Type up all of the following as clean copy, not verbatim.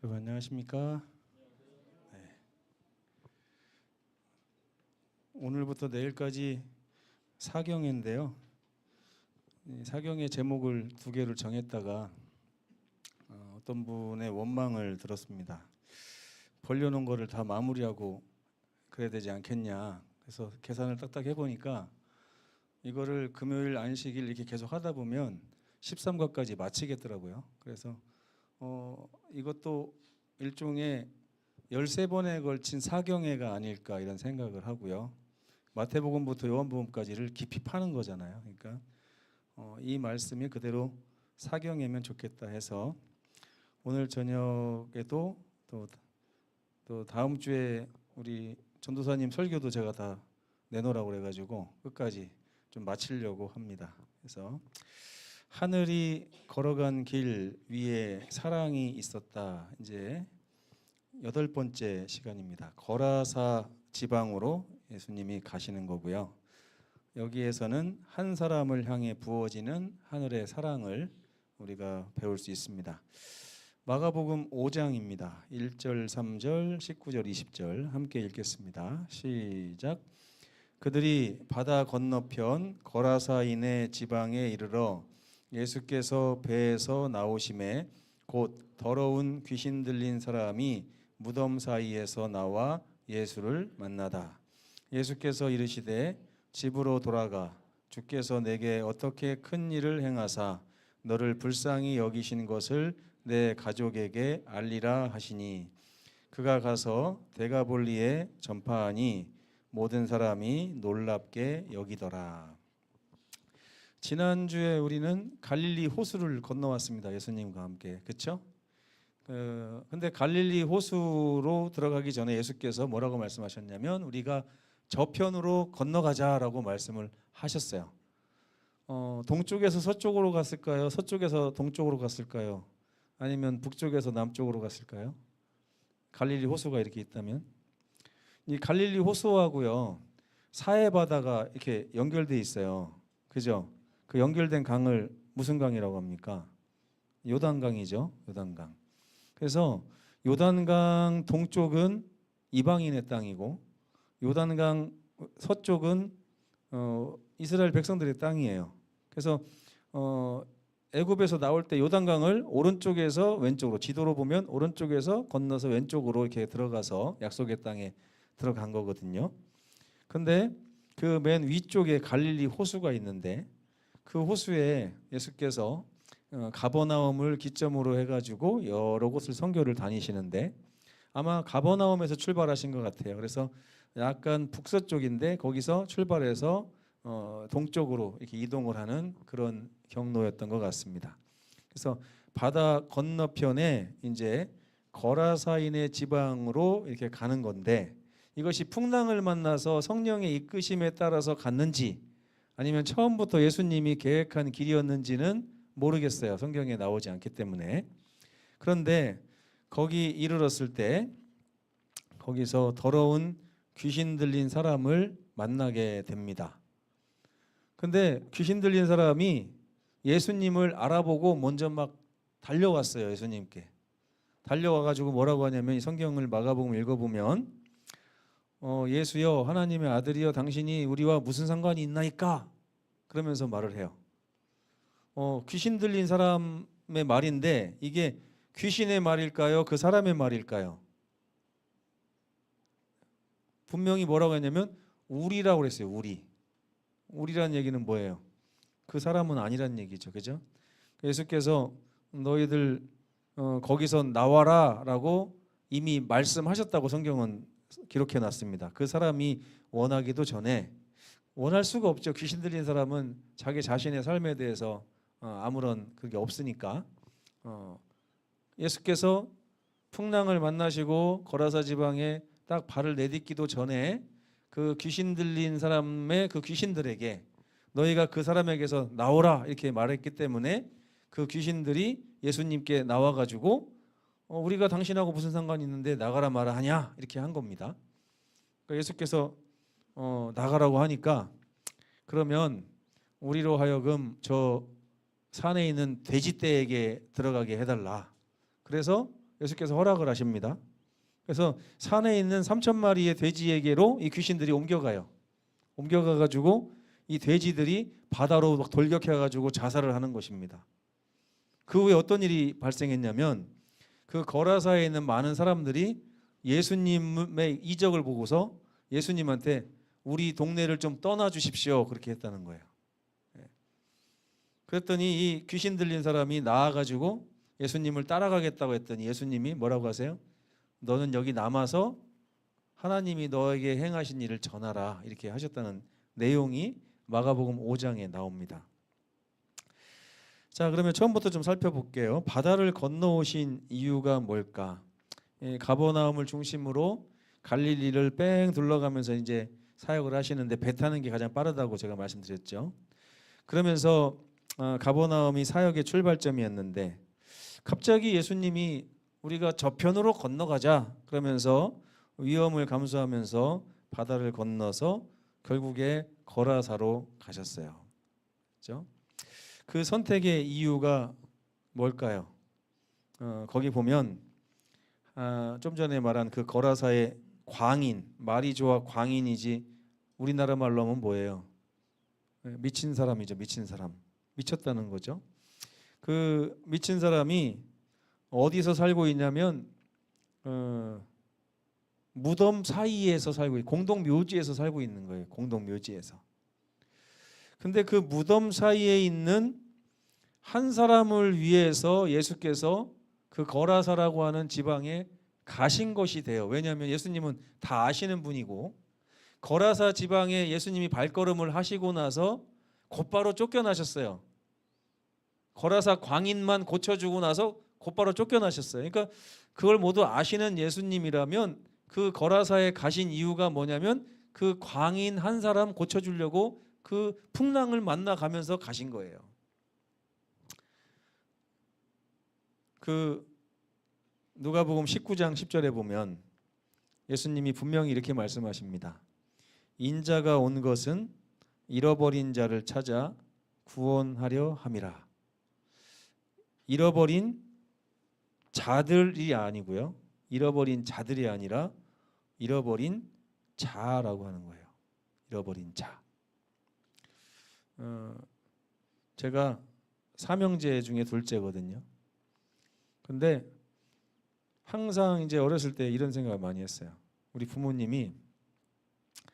여러분 안녕하십니까? 네. 오늘부터 내일까지 사경인데요. 이 사경의 제목을 두 개를 정했다가 어떤 분의 원망을 들었습니다. 벌려놓은 거를 다 마무리하고 그래야 되지 않겠냐. 그래서 계산을 딱딱 해보니까 이거를 금요일 안식일 이렇게 계속 하다 보면 13과까지 마치겠더라고요. 그래서 이것도 일종의 13번에 걸친 사경회가 아닐까 이런 생각을 하고요. 마태복음부터 요한복음까지를 깊이 파는 거잖아요. 그러니까 이 말씀이 그대로 사경회면 좋겠다 해서 오늘 저녁에도 또 다음 주에 우리 전도사님 설교도 제가 다 내놓으라고 그래가지고 끝까지 좀 마치려고 합니다. 그래서 하늘이 걸어간 길 위에 사랑이 있었다. 이제 8번째 시간입니다. 거라사 지방으로 예수님이 가시는 거고요. 여기에서는 한 사람을 향해 부어지는 하늘의 사랑을 우리가 배울 수 있습니다. 마가복음 5장입니다. 1절, 3절, 19절, 20절 함께 읽겠습니다. 시작. 그들이 바다 건너편 거라사인의 지방에 이르러 예수께서 배에서 나오심에 곧 더러운 귀신 들린 사람이 무덤 사이에서 나와 예수를 만나다. 예수께서 이르시되 집으로 돌아가 주께서 내게 어떻게 큰 일을 행하사 너를 불쌍히 여기신 것을 내 가족에게 알리라 하시니 그가 가서 데가볼리에 전파하니 모든 사람이 놀랍게 여기더라. 지난주에 우리는 갈릴리 호수를 건너왔습니다. 예수님과 함께. 그렇죠? 근데 갈릴리 호수로 들어가기 전에 예수께서 뭐라고 말씀하셨냐면 우리가 저편으로 건너가자라고 말씀을 하셨어요. 동쪽에서 서쪽으로 갔을까요? 서쪽에서 동쪽으로 갔을까요? 아니면 북쪽에서 남쪽으로 갔을까요? 갈릴리 호수가 이렇게 있다면 이 갈릴리 호수하고요 사해 바다가 이렇게 연결돼 있어요. 그죠? 그 연결된 강을 무슨 강이라고 합니까? 요단강이죠. 요단강. 그래서 요단강 동쪽은 이방인의 땅이고 요단강 서쪽은 이스라엘 백성들의 땅이에요. 그래서 애굽에서 나올 때 요단강을 오른쪽에서 왼쪽으로 지도로 보면 오른쪽에서 건너서 왼쪽으로 이렇게 들어가서 약속의 땅에 들어간 거거든요. 근데 그 맨 위쪽에 갈릴리 호수가 있는데 그 호수에 예수께서 가버나움을 기점으로 해가지고 여러 곳을 선교를 다니시는데 아마 가버나움에서 출발하신 것 같아요. 그래서 약간 북서쪽인데 거기서 출발해서 동쪽으로 이렇게 이동을 하는 그런 경로였던 것 같습니다. 그래서 바다 건너편에 이제 거라사인의 지방으로 이렇게 가는 건데 이것이 풍랑을 만나서 성령의 이끄심에 따라서 갔는지 아니면 처음부터 예수님이 계획한 길이었는지는 모르겠어요. 성경에 나오지 않기 때문에. 그런데 거기 이르렀을 때 거기서 더러운 귀신 들린 사람을 만나게 됩니다. 근데 귀신 들린 사람이 예수님을 알아보고 먼저 막 달려왔어요. 예수님께. 달려와가지고 뭐라고 하냐면 이 성경을 마가복음 읽어보면 예수여 하나님의 아들이여 당신이 우리와 무슨 상관이 있나이까? 그러면서 말을 해요. 귀신 들린 사람의 말인데 이게 귀신의 말일까요? 그 사람의 말일까요? 분명히 뭐라고 했냐면 우리라고 그랬어요. 우리라는 얘기는 뭐예요? 그 사람은 아니란 얘기죠. 그죠? 예수께서 너희들 거기서 나와라 라고 이미 말씀하셨다고 성경은 기록해 놨습니다. 그 사람이 원하기도 전에 원할 수가 없죠. 귀신 들린 사람은 자기 자신의 삶에 대해서 아무런 그게 없으니까 예수께서 풍랑을 만나시고 거라사 지방에 딱 발을 내딛기도 전에 그 귀신 들린 사람의 그 귀신들에게 너희가 그 사람에게서 나오라 이렇게 말했기 때문에 그 귀신들이 예수님께 나와가지고 우리가 당신하고 무슨 상관이 있는데 나가라 말아 하냐 이렇게 한 겁니다. 그러니까 예수께서 나가라고 하니까 그러면 우리로 하여금 저 산에 있는 돼지떼에게 들어가게 해달라. 그래서 예수께서 허락을 하십니다. 그래서 산에 있는 3,000마리의 돼지에게로 이 귀신들이 옮겨가가지고 이 돼지들이 바다로 막 돌격해가지고 자살을 하는 것입니다. 그 후에 어떤 일이 발생했냐면 그 거라사에 있는 많은 사람들이 예수님의 이적을 보고서 예수님한테 우리 동네를 좀 떠나 주십시오 그렇게 했다는 거예요. 그랬더니 이 귀신 들린 사람이 나와가지고 예수님을 따라가겠다고 했더니 예수님이 뭐라고 하세요? 너는 여기 남아서 하나님이 너에게 행하신 일을 전하라 이렇게 하셨다는 내용이 마가복음 5장에 나옵니다. 자, 그러면 처음부터 좀 살펴볼게요. 바다를 건너오신 이유가 뭘까? 가버나움을 중심으로 갈릴리를 뺑 둘러가면서 이제 사역을 하시는데 배 타는 게 가장 빠르다고 제가 말씀드렸죠. 그러면서 가버나움이 사역의 출발점이었는데 갑자기 예수님이 우리가 저편으로 건너가자 그러면서 위험을 감수하면서 바다를 건너서 결국에 거라사로 가셨어요. 그렇죠? 그 선택의 이유가 뭘까요? 거기 보면 좀 전에 말한 그 거라사의 광인, 말이 좋아 광인이지 우리나라 말로 하면 뭐예요? 미친 사람이죠. 미친 사람. 미쳤다는 거죠. 그 미친 사람이 어디서 살고 있냐면 무덤 사이에서 살고 있고 공동묘지에서 살고 있는 거예요. 공동묘지에서. 근데 그 무덤 사이에 있는 한 사람을 위해서 예수께서 그 거라사라고 하는 지방에 가신 것이 돼요. 왜냐하면 예수님은 다 아시는 분이고 거라사 지방에 예수님이 발걸음을 하시고 나서 곧바로 쫓겨나셨어요. 거라사 광인만 고쳐주고 나서 곧바로 쫓겨나셨어요. 그러니까 그걸 모두 아시는 예수님이라면 그 거라사에 가신 이유가 뭐냐면 그 광인 한 사람 고쳐주려고 그 풍랑을 만나가면서 가신 거예요. 그 누가복음 19장 10절에 보면 예수님이 분명히 이렇게 말씀하십니다. 인자가 온 것은 잃어버린 자를 찾아 구원하려 함이라. 잃어버린 자들이 아니고요. 잃어버린 자들이 아니라 잃어버린 자라고 하는 거예요. 잃어버린 자. 제가 삼형제 중에 둘째거든요. 근데 항상 이제 어렸을 때 이런 생각을 많이 했어요. 우리 부모님이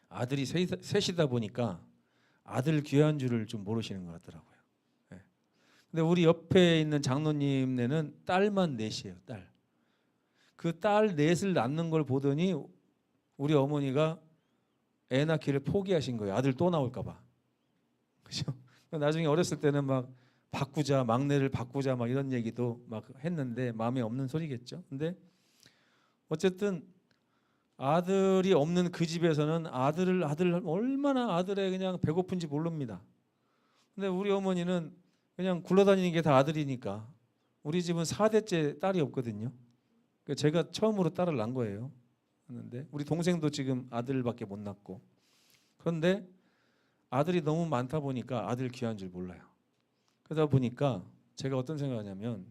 아들이 셋이다 보니까 아들 귀한 줄을 좀 모르시는 것 같더라고요. 네. 근데 우리 옆에 있는 장로님네는 딸만 넷이에요. 딸. 그 딸 넷을 낳는 걸 보더니 우리 어머니가 애 낳기를 포기하신 거예요. 아들 또 나올까 봐. 그죠? 나중에 어렸을 때는 막 바꾸자, 막내를 바꾸자 막 이런 얘기도 막 했는데 마음에 없는 소리겠죠. 근데 어쨌든 아들이 없는 그 집에서는 아들 얼마나 아들의 그냥 배고픈지 모릅니다. 근데 우리 어머니는 그냥 굴러다니는 게 다 아들이니까 우리 집은 4대째 딸이 없거든요. 제가 처음으로 딸을 낳은 거예요. 그런데 우리 동생도 지금 아들밖에 못 낳고 그런데 아들이 너무 많다 보니까 아들 귀한 줄 몰라요. 그러다 보니까 제가 어떤 생각을 하냐면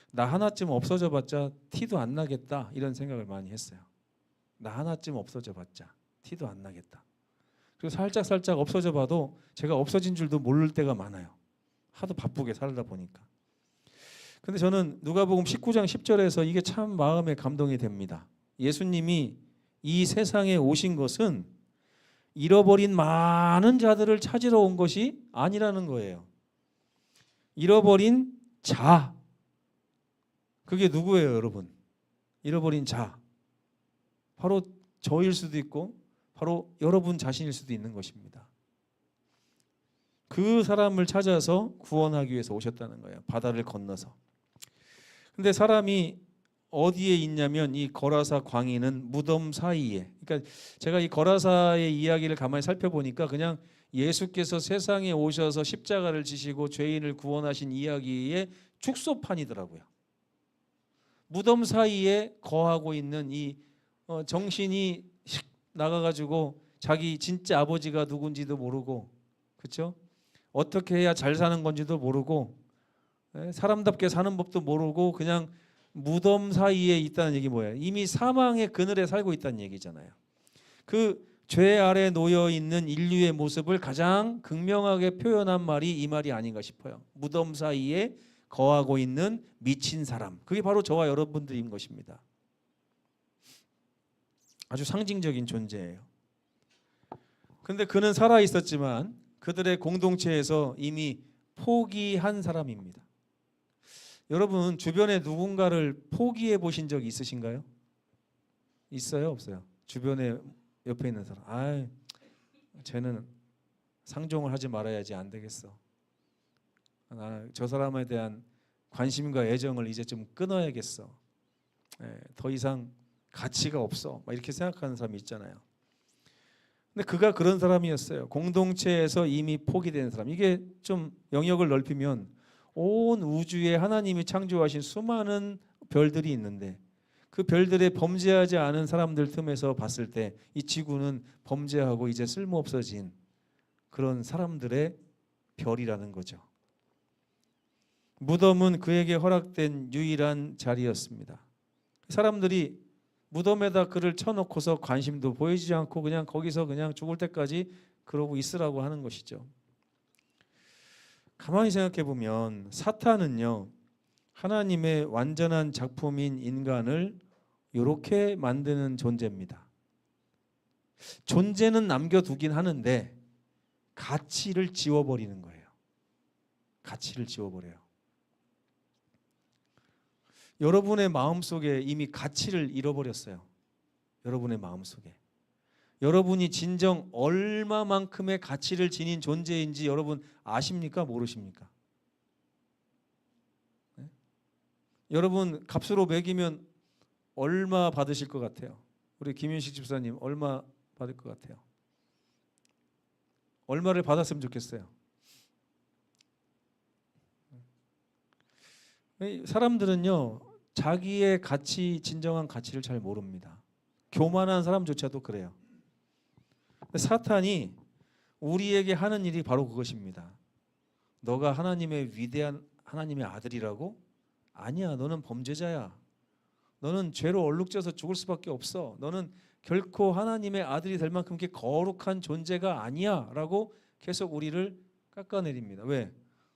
나 하나쯤 없어져 봤자 티도 안 나겠다 이런 생각을 많이 했어요. 나 하나쯤 없어져 봤자 티도 안 나겠다. 그리고 살짝 없어져 봐도 제가 없어진 줄도 모를 때가 많아요. 하도 바쁘게 살다 보니까. 근데 저는 누가복음 19장 10절에서 이게 참 마음에 감동이 됩니다. 예수님이 이 세상에 오신 것은 잃어버린 많은 자들을 찾으러 온 것이 아니라는 거예요. 잃어버린 자. 그게 누구예요, 여러분? 잃어버린 자. 바로 저일 수도 있고 바로 여러분 자신일 수도 있는 것입니다. 그 사람을 찾아서 구원하기 위해서 오셨다는 거예요. 바다를 건너서. 근데 사람이 어디에 있냐면 이 거라사 광인은 무덤 사이에. 그러니까 제가 이 거라사의 이야기를 가만히 살펴보니까 그냥 예수께서 세상에 오셔서 십자가를 지시고 죄인을 구원하신 이야기의 축소판이더라고요. 무덤 사이에 거하고 있는 이 정신이 나가가지고 자기 진짜 아버지가 누군지도 모르고, 그렇죠? 어떻게 해야 잘 사는 건지도 모르고, 사람답게 사는 법도 모르고 그냥 무덤 사이에 있다는 얘기 뭐예요? 이미 사망의 그늘에 살고 있다는 얘기잖아요. 그 죄 아래 놓여 있는 인류의 모습을 가장 극명하게 표현한 말이 이 말이 아닌가 싶어요. 무덤 사이에 거하고 있는 미친 사람. 그게 바로 저와 여러분들인 것입니다. 아주 상징적인 존재예요. 근데 그는 살아 있었지만 그들의 공동체에서 이미 포기한 사람입니다. 여러분 주변에 누군가를 포기해 보신 적 있으신가요? 있어요, 없어요? 주변에 옆에 있는 사람, 쟤는 상종을 하지 말아야지, 안 되겠어. 저 사람에 대한 관심과 애정을 이제 좀 끊어야겠어. 더 이상 가치가 없어. 막 이렇게 생각하는 사람이 있잖아요. 근데 그가 그런 사람이었어요. 공동체에서 이미 포기된 사람. 이게 좀 영역을 넓히면 온 우주에 하나님이 창조하신 수많은 별들이 있는데 그 별들에 범죄하지 않은 사람들 틈에서 봤을 때 이 지구는 범죄하고 이제 쓸모없어진 그런 사람들의 별이라는 거죠. 무덤은 그에게 허락된 유일한 자리였습니다. 사람들이 무덤에다 그를 쳐놓고서 관심도 보이지 않고 그냥 거기서 그냥 죽을 때까지 그러고 있으라고 하는 것이죠. 가만히 생각해 보면 사탄은요, 하나님의 완전한 작품인 인간을 이렇게 만드는 존재입니다. 존재는 남겨두긴 하는데 가치를 지워버리는 거예요. 가치를 지워버려요. 여러분의 마음속에 이미 가치를 잃어버렸어요. 여러분의 마음속에. 여러분이 진정 얼마만큼의 가치를 지닌 존재인지 여러분 아십니까? 모르십니까? 네? 여러분 값으로 매기면 얼마 받으실 것 같아요? 우리 김윤식 집사님 얼마 받을 것 같아요? 얼마를 받았으면 좋겠어요? 사람들은요, 자기의 가치, 진정한 가치를 잘 모릅니다. 교만한 사람조차도 그래요. 사탄이 우리에게 하는 일이 바로 그것입니다. 너가 하나님의 위대한 하나님의 아들이라고? 아니야, 너는 범죄자야. 너는 죄로 얼룩져서 죽을 수밖에 없어. 너는 결코 하나님의 아들이 될 만큼 그렇게 거룩한 존재가 아니야 라고 계속 우리를 깎아내립니다. 왜?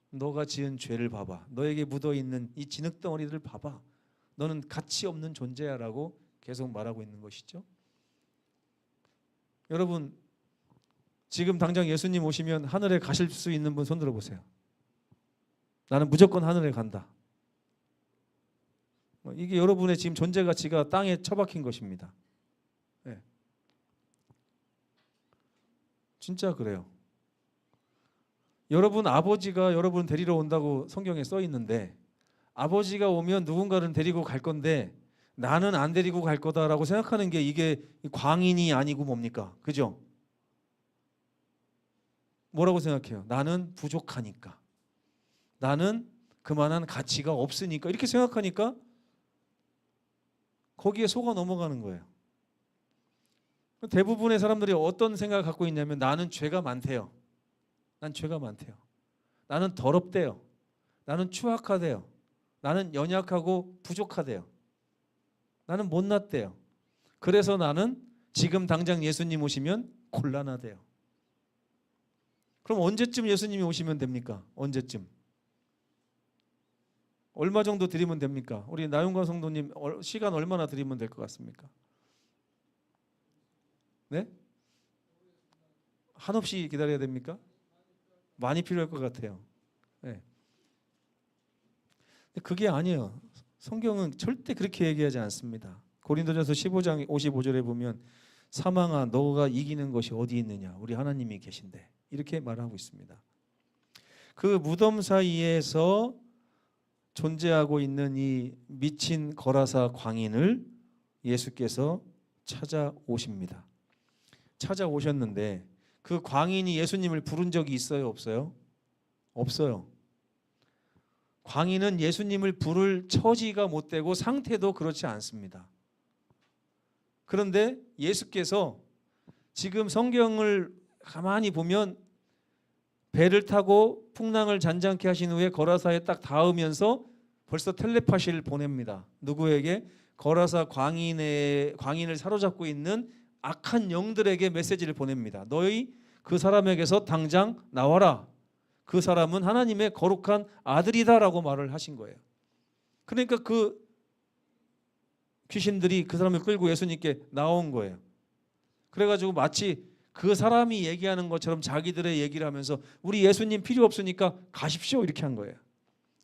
너가 지은 죄를 봐봐. 너에게 묻어있는 이 진흙덩어리들을 봐봐. 너는 가치 없는 존재야 라고 계속 말하고 있는 것이죠. 여러분 지금 당장 예수님 오시면 하늘에 가실 수 있는 분 손 들어보세요. 나는 무조건 하늘에 간다. 이게 여러분의 지금 존재 가치가 땅에 처박힌 것입니다. 네. 진짜 그래요. 여러분 아버지가 여러분 데리러 온다고 성경에 써 있는데 아버지가 오면 누군가는 데리고 갈 건데 나는 안 데리고 갈 거다라고 생각하는 게 이게 광인이 아니고 뭡니까? 그죠? 뭐라고 생각해요? 나는 부족하니까. 나는 그만한 가치가 없으니까. 이렇게 생각하니까 거기에 속아 넘어가는 거예요. 대부분의 사람들이 어떤 생각을 갖고 있냐면 나는 죄가 많대요. 난 죄가 많대요. 나는 더럽대요. 나는 추악하대요. 나는 연약하고 부족하대요. 나는 못났대요. 그래서 나는 지금 당장 예수님 오시면 곤란하대요. 그럼 언제쯤 예수님이 오시면 됩니까? 언제쯤? 얼마 정도 드리면 됩니까? 우리 나윤관 성도님 시간 얼마나 드리면 될 것 같습니까? 네? 한없이 기다려야 됩니까? 많이 필요할 것 같아요. 네. 그게 아니에요. 성경은 절대 그렇게 얘기하지 않습니다. 고린도전서 15장 55절에 보면 사망아 너가 이기는 것이 어디 있느냐? 우리 하나님이 계신데 이렇게 말하고 있습니다. 그 무덤 사이에서 존재하고 있는 이 미친 거라사 광인을 예수께서 찾아오십니다. 찾아오셨는데 그 광인이 예수님을 부른 적이 있어요? 없어요? 없어요. 광인은 예수님을 부를 처지가 못 되고 상태도 그렇지 않습니다. 그런데 예수께서 지금 성경을 가만히 보면 배를 타고 풍랑을 잔잔케 하신 후에 거라사에 딱 닿으면서 벌써 텔레파시를 보냅니다. 누구에게? 거라사 광인을 사로잡고 있는 악한 영들에게 메시지를 보냅니다. 너희 그 사람에게서 당장 나와라. 그 사람은 하나님의 거룩한 아들이다라고 말을 하신 거예요. 그러니까 그 귀신들이 그 사람을 끌고 예수님께 나온 거예요. 그래가지고 마치 그 사람이 얘기하는 것처럼 자기들의 얘기를 하면서 우리 예수님 필요 없으니까 가십시오 이렇게 한 거예요.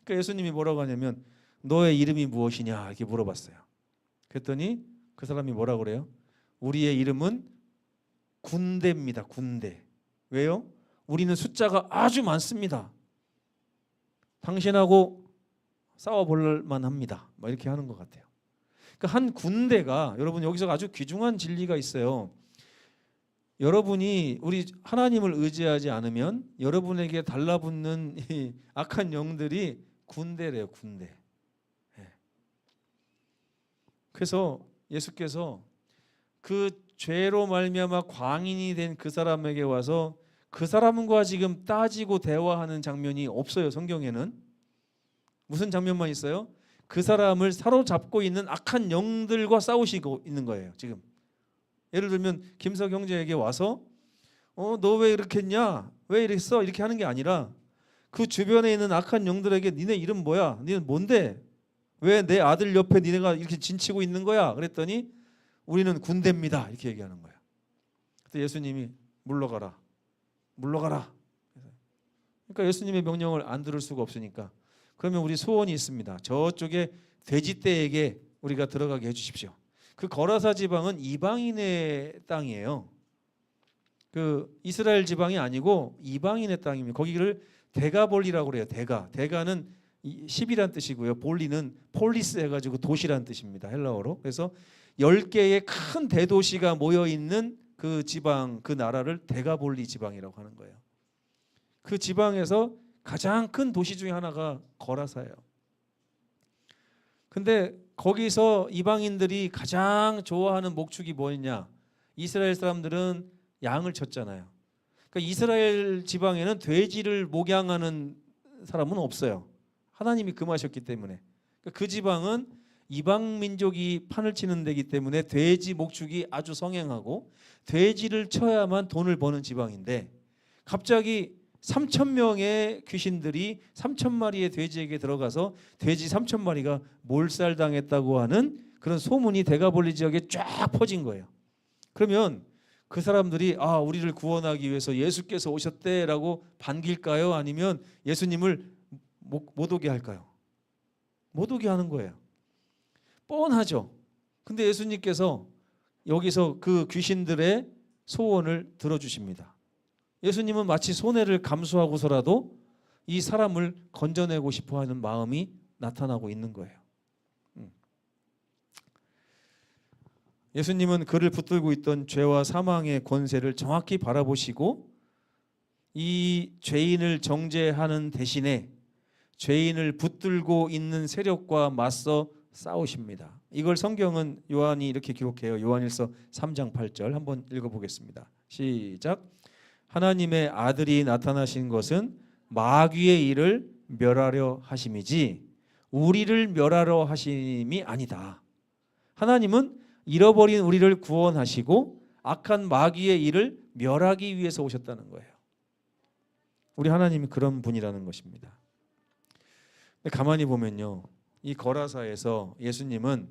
그러니까 예수님이 뭐라고 하냐면 너의 이름이 무엇이냐 이렇게 물어봤어요. 그랬더니 그 사람이 뭐라고 그래요? 우리의 이름은 군대입니다. 군대. 왜요? 우리는 숫자가 아주 많습니다. 당신하고 싸워볼 만합니다. 뭐 이렇게 하는 것 같아요. 그러니까 한 군대가, 여러분 여기서 아주 귀중한 진리가 있어요. 여러분이 우리 하나님을 의지하지 않으면 여러분에게 달라붙는 이 악한 영들이 군대래요. 군대. 그래서 예수께서 그 죄로 말미암아 광인이 된 그 사람에게 와서 그 사람과 지금 따지고 대화하는 장면이 없어요. 성경에는. 무슨 장면만 있어요? 그 사람을 사로잡고 있는 악한 영들과 싸우시고 있는 거예요. 지금. 예를 들면 김석 형제에게 와서 너 왜 이렇게 했냐? 왜 이랬어? 이렇게 하는 게 아니라 그 주변에 있는 악한 영들에게 니네 이름 뭐야? 니네 뭔데? 왜 내 아들 옆에 니네가 이렇게 진치고 있는 거야? 그랬더니 우리는 군대입니다. 이렇게 얘기하는 거야. 그때 예수님이 물러가라. 물러가라. 그러니까 예수님의 명령을 안 들을 수가 없으니까 그러면 우리 소원이 있습니다. 저쪽에 돼지떼에게 우리가 들어가게 해주십시오. 그 거라사 지방은 이방인의 땅이에요. 그 이스라엘 지방이 아니고 이방인의 땅입니다. 거기를 데가볼리라고 그래요. 데가는 10이란 뜻이고요. 볼리는 폴리스 해가지고 도시란 뜻입니다. 헬라어로. 그래서 10개의 큰 대도시가 모여있는 그 지방, 그 나라를 데가볼리 지방이라고 하는 거예요. 그 지방에서 가장 큰 도시 중에 하나가 거라사예요. 근데 거기서 이방인들이 가장 좋아하는 목축이 뭐였냐? 이스라엘 사람들은 양을 쳤잖아요. 그러니까 이스라엘 지방에는 돼지를 목양하는 사람은 없어요. 하나님이 금하셨기 때문에. 그러니까 그 지방은 이방 민족이 판을 치는 데이기 때문에 돼지 목축이 아주 성행하고 돼지를 쳐야만 돈을 버는 지방인데 갑자기 3,000명의 귀신들이 3,000마리의 돼지에게 들어가서 돼지 3,000마리가 몰살당했다고 하는 그런 소문이 데가볼리 지역에 쫙 퍼진 거예요. 그러면 그 사람들이 우리를 구원하기 위해서 예수께서 오셨대라고 반길까요? 아니면 예수님을 못 오게 할까요? 못 오게 하는 거예요. 뻔하죠. 근데 예수님께서 여기서 그 귀신들의 소원을 들어주십니다. 예수님은 마치 손해를 감수하고서라도 이 사람을 건져내고 싶어하는 마음이 나타나고 있는 거예요. 예수님은 그를 붙들고 있던 죄와 사망의 권세를 정확히 바라보시고 이 죄인을 정죄하는 대신에 죄인을 붙들고 있는 세력과 맞서 싸우십니다. 이걸 성경은 요한이 이렇게 기록해요. 요한일서 3장 8절 한번 읽어보겠습니다. 시작. 하나님의 아들이 나타나신 것은 마귀의 일을 멸하려 하심이지 우리를 멸하려 하심이 아니다. 하나님은 잃어버린 우리를 구원하시고 악한 마귀의 일을 멸하기 위해서 오셨다는 거예요. 우리 하나님이 그런 분이라는 것입니다. 가만히 보면요, 이 거라사에서 예수님은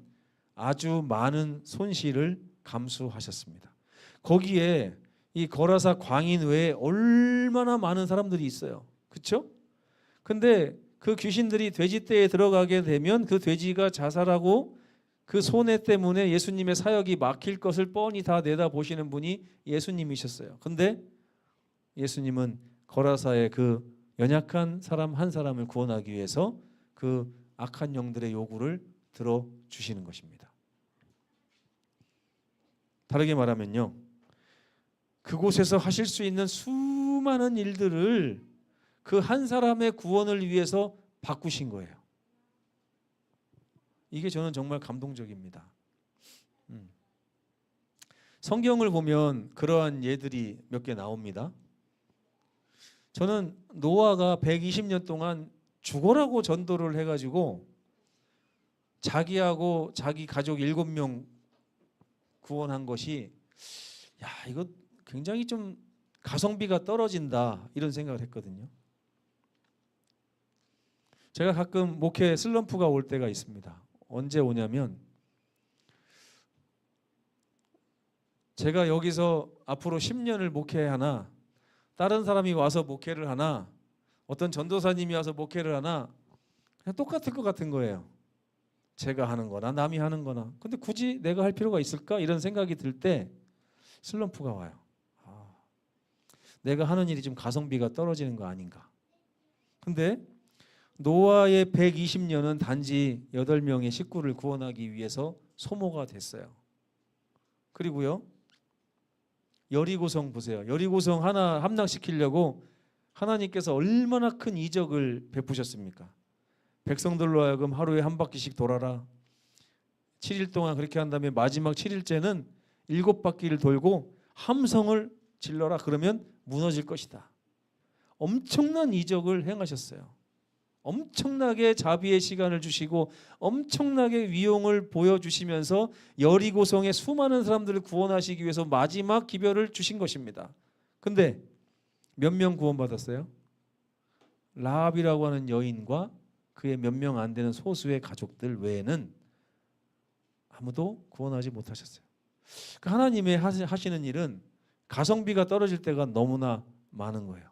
아주 많은 손실을 감수하셨습니다. 거기에 이 거라사 광인 외에 얼마나 많은 사람들이 있어요. 그렇죠? 근데 그 귀신들이 돼지떼에 들어가게 되면 그 돼지가 자살하고 그 손해 때문에 예수님의 사역이 막힐 것을 뻔히 다 내다보시는 분이 예수님이셨어요. 근데 예수님은 거라사의 그 연약한 사람 한 사람을 구원하기 위해서 그 악한 영들의 요구를 들어주시는 것입니다. 다르게 말하면요, 그곳에서 하실 수 있는 수많은 일들을 그 한 사람의 구원을 위해서 바꾸신 거예요. 이게 저는 정말 감동적입니다. 성경을 보면 그러한 예들이 몇 개 나옵니다. 저는 노아가 120년 동안 죽어라고 전도를 해가지고 자기하고 자기 가족 7명 구원한 것이 야, 이거 굉장히 좀 가성비가 떨어진다 이런 생각을 했거든요. 제가 가끔 목회 슬럼프가 올 때가 있습니다. 언제 오냐면 제가 여기서 앞으로 10년을 목회하나 다른 사람이 와서 목회를 하나 어떤 전도사님이 와서 목회를 하나 그냥 똑같을 것 같은 거예요. 제가 하는 거나 남이 하는 거나. 근데 굳이 내가 할 필요가 있을까? 이런 생각이 들 때 슬럼프가 와요. 내가 하는 일이 좀 가성비가 떨어지는 거 아닌가. 근데 노아의 120년은 단지 8명의 식구를 구원하기 위해서 소모가 됐어요. 그리고요. 여리고성 보세요. 여리고성 하나 함락시키려고 하나님께서 얼마나 큰 이적을 베푸셨습니까? 백성들로 하여금 하루에 한 바퀴씩 돌아라. 7일 동안 그렇게 한 다음에 마지막 7일째는 7바퀴를 돌고 함성을 질러라. 그러면 무너질 것이다. 엄청난 이적을 행하셨어요. 엄청나게 자비의 시간을 주시고 엄청나게 위용을 보여주시면서 여리고성의 수많은 사람들을 구원하시기 위해서 마지막 기별을 주신 것입니다. 근데 몇 명 구원받았어요? 라합이라고 하는 여인과 그의 몇 명 안 되는 소수의 가족들 외에는 아무도 구원하지 못하셨어요. 하나님의 하시는 일은 가성비가 떨어질 때가 너무나 많은 거예요.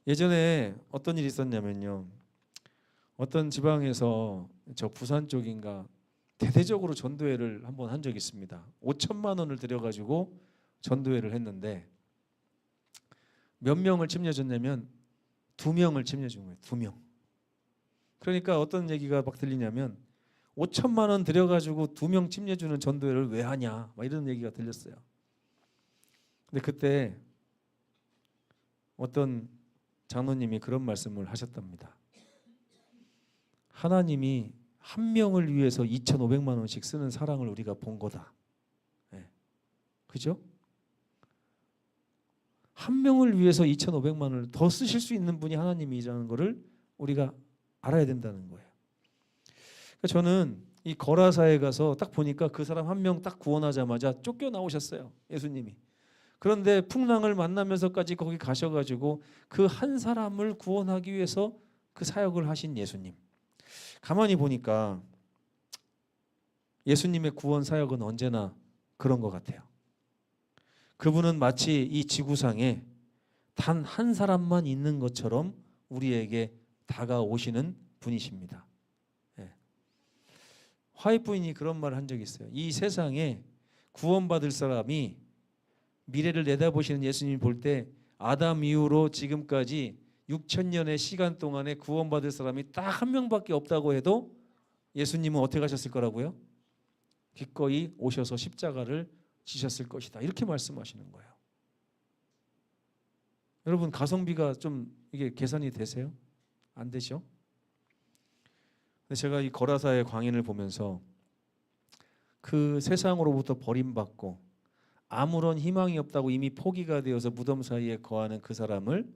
예전에 어떤 일이 있었냐면요. 어떤 지방에서 저 부산 쪽인가 대대적으로 전도회를 한번 한 적이 있습니다. 5천만 원을 들여가지고 전도회를 했는데 몇 명을 침례줬냐면 2명을 침례준 거예요. 2명. 그러니까 어떤 얘기가 막 들리냐면 5천만 원 들여가지고 2명 침례주는 전도회를 왜 하냐 막 이런 얘기가 들렸어요. 근데 그때 어떤 장로님이 그런 말씀을 하셨답니다. 하나님이 한 명을 위해서 2,500만 원씩 쓰는 사랑을 우리가 본 거다. 네. 그죠? 한 명을 위해서 2,500만 원을 더 쓰실 수 있는 분이 하나님이라는 것을 우리가 알아야 된다는 거예요. 그러니까 저는 이 거라사에 가서 딱 보니까 그 사람 한 명 딱 구원하자마자 쫓겨나오셨어요. 예수님이. 그런데 풍랑을 만나면서까지 거기 가셔가지고 그 한 사람을 구원하기 위해서 그 사역을 하신 예수님. 가만히 보니까 예수님의 구원 사역은 언제나 그런 것 같아요. 그분은 마치 이 지구상에 단 한 사람만 있는 것처럼 우리에게 다가오시는 분이십니다. 네. 화이트 부인이 그런 말을 한 적이 있어요. 이 세상에 구원받을 사람이 미래를 내다보시는 예수님 볼 때 아담 이후로 지금까지 6,000년의 시간 동안에 구원받을 사람이 딱 한 명밖에 없다고 해도 예수님은 어떻게 하셨을 거라고요? 기꺼이 오셔서 십자가를 지셨을 것이다. 이렇게 말씀하시는 거예요. 여러분 가성비가 좀 이게 계산이 되세요? 안 되죠? 근데 제가 이 거라사의 광인을 보면서 그 세상으로부터 버림받고 아무런 희망이 없다고 이미 포기가 되어서 무덤 사이에 거하는 그 사람을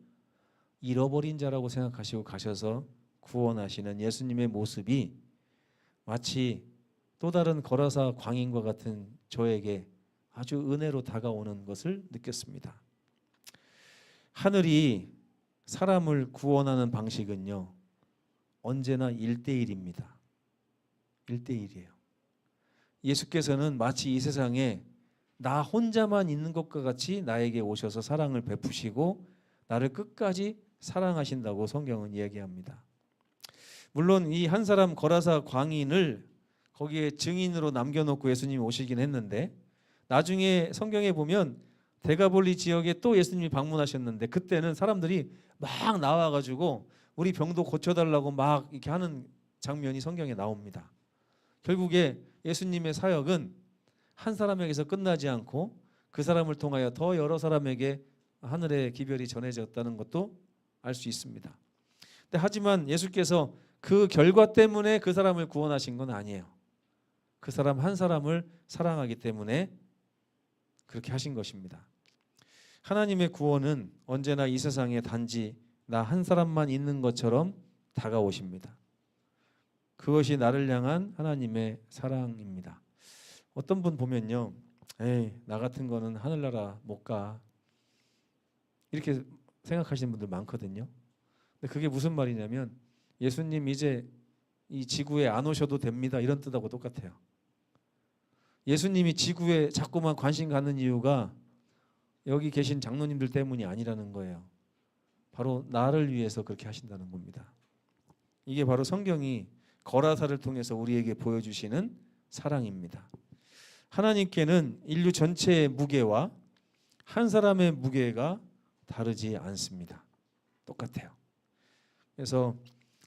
잃어버린 자라고 생각하시고 가셔서 구원하시는 예수님의 모습이 마치 또 다른 거라사 광인과 같은 저에게 아주 은혜로 다가오는 것을 느꼈습니다. 하늘이 사람을 구원하는 방식은요 언제나 1대1입니다. 1대1이에요. 예수께서는 마치 이 세상에 나 혼자만 있는 것과 같이 나에게 오셔서 사랑을 베푸시고 나를 끝까지 사랑하신다고 성경은 이야기합니다. 물론 이 한 사람 거라사 광인을 거기에 증인으로 남겨놓고 예수님이 오시긴 했는데 나중에 성경에 보면 데가볼리 지역에 또 예수님이 방문하셨는데 그때는 사람들이 막 나와가지고 우리 병도 고쳐달라고 막 이렇게 하는 장면이 성경에 나옵니다. 결국에 예수님의 사역은 한 사람에게서 끝나지 않고 그 사람을 통하여 더 여러 사람에게 하늘의 기별이 전해졌다는 것도 알 수 있습니다. 근데 하지만 예수께서 그 결과 때문에 그 사람을 구원하신 건 아니에요. 그 사람 한 사람을 사랑하기 때문에 그렇게 하신 것입니다. 하나님의 구원은 언제나 이 세상에 단지 나 한 사람만 있는 것처럼 다가오십니다. 그것이 나를 향한 하나님의 사랑입니다. 어떤 분 보면요, 에이, 나 같은 거는 하늘나라 못 가, 이렇게 생각하시는 분들 많거든요. 근데 그게 무슨 말이냐면 예수님 이제 이 지구에 안 오셔도 됩니다, 이런 뜻하고 똑같아요. 예수님이 지구에 자꾸만 관심 갖는 이유가 여기 계신 장로님들 때문이 아니라는 거예요. 바로 나를 위해서 그렇게 하신다는 겁니다. 이게 바로 성경이 거라사를 통해서 우리에게 보여주시는 사랑입니다. 하나님께는 인류 전체의 무게와 한 사람의 무게가 다르지 않습니다. 똑같아요. 그래서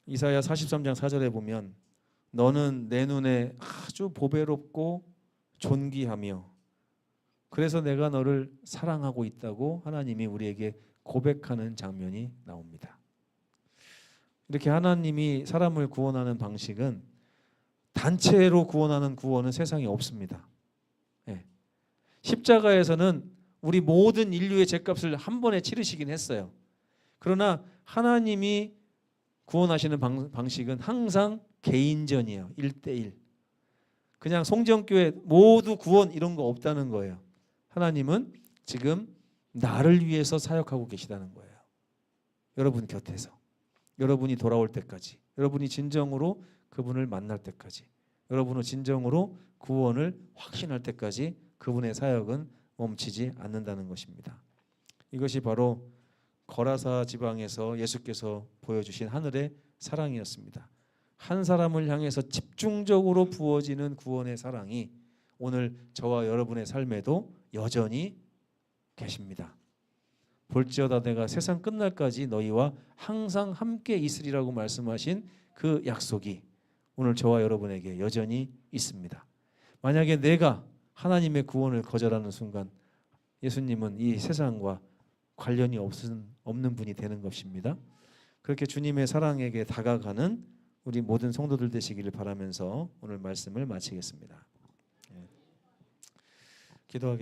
이사야 43장 4절에 보면 너는 내 눈에 아주 보배롭고 존귀하며 그래서 내가 너를 사랑하고 있다고 하나님이 우리에게 고백하는 장면이 나옵니다. 이렇게 하나님이 사람을 구원하는 방식은 단체로 구원하는 구원은 세상에 없습니다. 네. 십자가에서는 우리 모든 인류의 죄값을 한 번에 치르시긴 했어요. 그러나 하나님이 구원하시는 방식은 항상 개인전이에요. 1대1. 그냥 송정교회 모두 구원 이런 거 없다는 거예요. 하나님은 지금 나를 위해서 사역하고 계시다는 거예요. 여러분 곁에서. 여러분이 돌아올 때까지. 여러분이 진정으로 그분을 만날 때까지. 여러분은 진정으로 구원을 확신할 때까지 그분의 사역은 멈추지 않는다는 것입니다. 이것이 바로 거라사 지방에서 예수께서 보여주신 하늘의 사랑이었습니다. 한 사람을 향해서 집중적으로 부어지는 구원의 사랑이 오늘 저와 여러분의 삶에도 여전히 계십니다. 볼지어다 내가 세상 끝날까지 너희와 항상 함께 있으리라고 말씀하신 그 약속이 오늘 저와 여러분에게 여전히 있습니다. 만약에 내가 하나님의 구원을 거절하는 순간 예수님은 이 세상과 관련이 없는 분이 되는 것입니다. 그렇게 주님의 사랑에게 다가가는 우리 모든 성도들 되시기를 바라면서 오늘 말씀을 마치겠습니다. 기도하겠습니다.